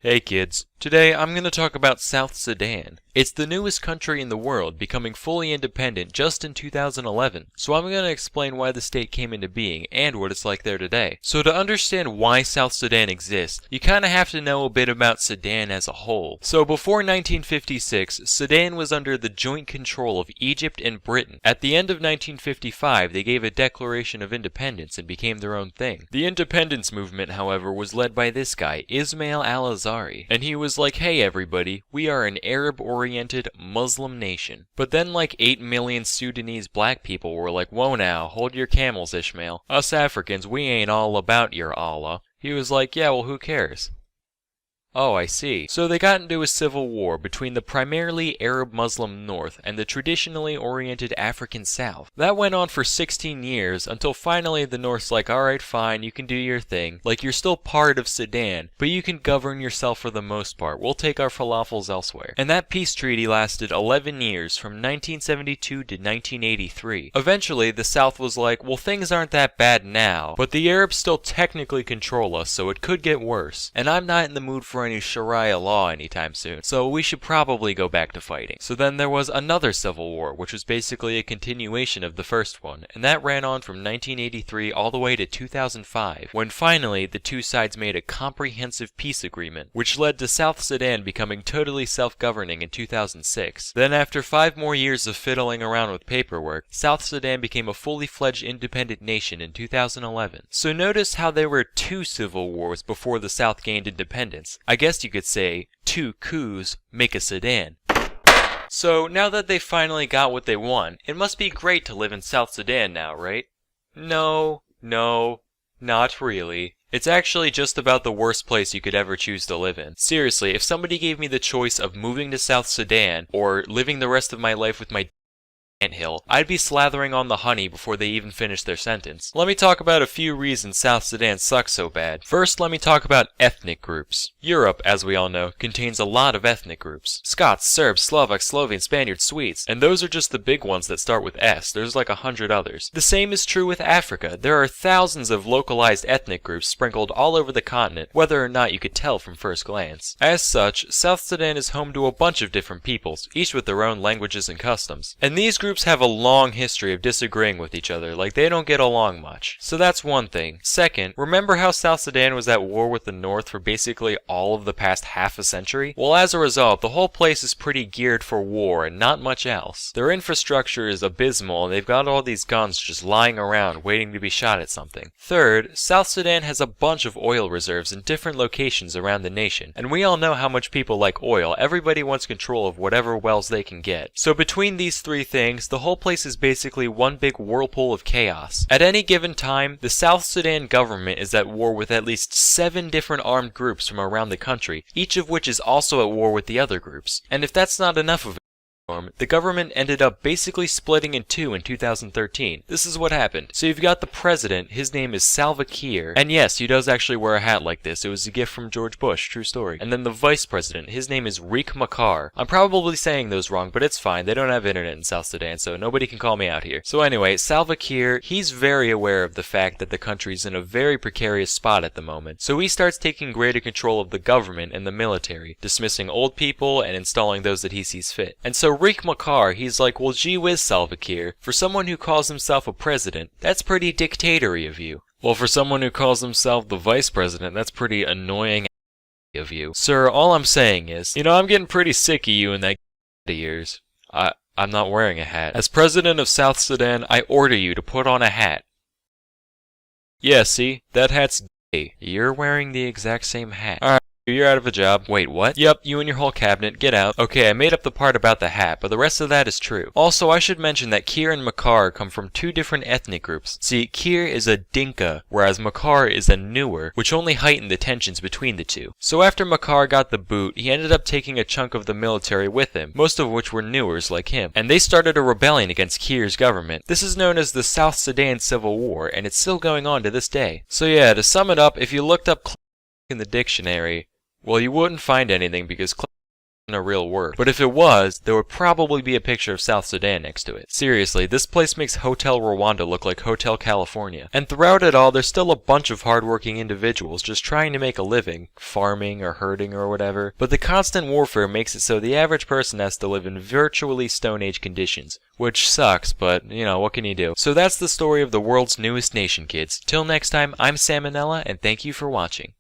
Hey kids, today I'm going to talk about South Sudan. It's the newest country in the world, becoming fully independent just in 2011, so I'm going to explain why the state came into being and what it's like there today. So to understand why South Sudan exists, you kind of have to know a bit about Sudan as a whole. So before 1956, Sudan was under the joint control of Egypt and Britain. At the end of 1955, they gave a declaration of independence and became their own thing. The independence movement, however, was led by this guy, Ismail al-Azhari, and he was like, hey everybody, we are an Arab-oriented Muslim nation. But then like 8 million Sudanese black people were like, whoa now, hold your camels, Ishmael. Us Africans, we ain't all about your Allah. He was like, yeah, well who cares? Oh, I see. So they got into a civil war between the primarily Arab-Muslim North and the traditionally oriented African South. That went on for 16 years until finally the North's like, alright fine, you can do your thing. Like you're still part of Sudan, but you can govern yourself for the most part. We'll take our falafels elsewhere. And that peace treaty lasted 11 years from 1972 to 1983. Eventually, the South was like, well things aren't that bad now, but the Arabs still technically control us, so it could get worse. And I'm not in the mood for any Sharia law anytime soon, so we should probably go back to fighting. So then there was another civil war, which was basically a continuation of the first one, and that ran on from 1983 all the way to 2005, when finally the two sides made a comprehensive peace agreement, which led to South Sudan becoming totally self-governing in 2006. Then after 5 more years of fiddling around with paperwork, South Sudan became a fully fledged independent nation in 2011. So notice how there were 2 civil wars before the South gained independence. I guess you could say 2 coups make a Sudan. So now that they finally got what they want, it must be great to live in South Sudan now, right? No, not really. It's actually just about the worst place you could ever choose to live in. Seriously, if somebody gave me the choice of moving to South Sudan or living the rest of my life with my anthill, I'd be slathering on the honey before they even finish their sentence. Let me talk about a few reasons South Sudan sucks so bad. First, let me talk about ethnic groups. Europe, as we all know, contains a lot of ethnic groups. Scots, Serbs, Slovaks, Slovenes, Spaniards, Swedes. And those are just the big ones that start with S. There's like 100 others. The same is true with Africa. There are thousands of localized ethnic groups sprinkled all over the continent, whether or not you could tell from first glance. As such, South Sudan is home to a bunch of different peoples, each with their own languages and customs. And these groups have a long history of disagreeing with each other, like they don't get along much. So that's one thing. Second, remember how South Sudan was at war with the North for basically all of the past half a century? Well, as a result, the whole place is pretty geared for war and not much else. Their infrastructure is abysmal and they've got all these guns just lying around waiting to be shot at something. Third, South Sudan has a bunch of oil reserves in different locations around the nation, and we all know how much people like oil. Everybody wants control of whatever wells they can get. So between these 3 things, the whole place is basically one big whirlpool of chaos. At any given time, the South Sudan government is at war with at least 7 different armed groups from around the country, each of which is also at war with the other groups. And if that's not enough of the government ended up basically splitting in 2 in 2013. This is what happened. So you've got the president, his name is Salva Kiir, and yes, he does actually wear a hat like this. It was a gift from George Bush, true story. And then the vice president, his name is Riek Machar. I'm probably saying those wrong, but it's fine. They don't have internet in South Sudan, so nobody can call me out here. So anyway, Salva Kiir, he's very aware of the fact that the country's in a very precarious spot at the moment. So he starts taking greater control of the government and the military, dismissing old people and installing those that he sees fit. And so Riek Machar, he's like, well gee whiz Salva Kiir, for someone who calls himself a president, that's pretty dictatory of you. Well, for someone who calls himself the vice president, that's pretty annoying of you. Sir, all I'm saying is, I'm getting pretty sick of you and that of yours. I'm not wearing a hat. As president of South Sudan, I order you to put on a hat. Yeah, see? That hat's gay. You're wearing the exact same hat. Alright. You're out of a job. Wait, what? Yep, you and your whole cabinet, get out. Okay, I made up the part about the hat, but the rest of that is true. Also, I should mention that Kiir and Machar come from 2 different ethnic groups. See, Kiir is a Dinka, whereas Machar is a Nuer, which only heightened the tensions between the 2. So after Machar got the boot, he ended up taking a chunk of the military with him, most of which were Nuers like him, and they started a rebellion against Kiir's government. This is known as the South Sudan Civil War, and it's still going on to this day. So yeah, to sum it up, if you looked up in the dictionary, well, you wouldn't find anything because a real word. But if it was, there would probably be a picture of South Sudan next to it. Seriously, this place makes Hotel Rwanda look like Hotel California. And throughout it all, there's still a bunch of hardworking individuals just trying to make a living, farming or herding or whatever. But the constant warfare makes it so the average person has to live in virtually Stone Age conditions. Which sucks, but, you know, what can you do? So that's the story of the world's newest nation, kids. Till next time, I'm Sam and Nella, and thank you for watching.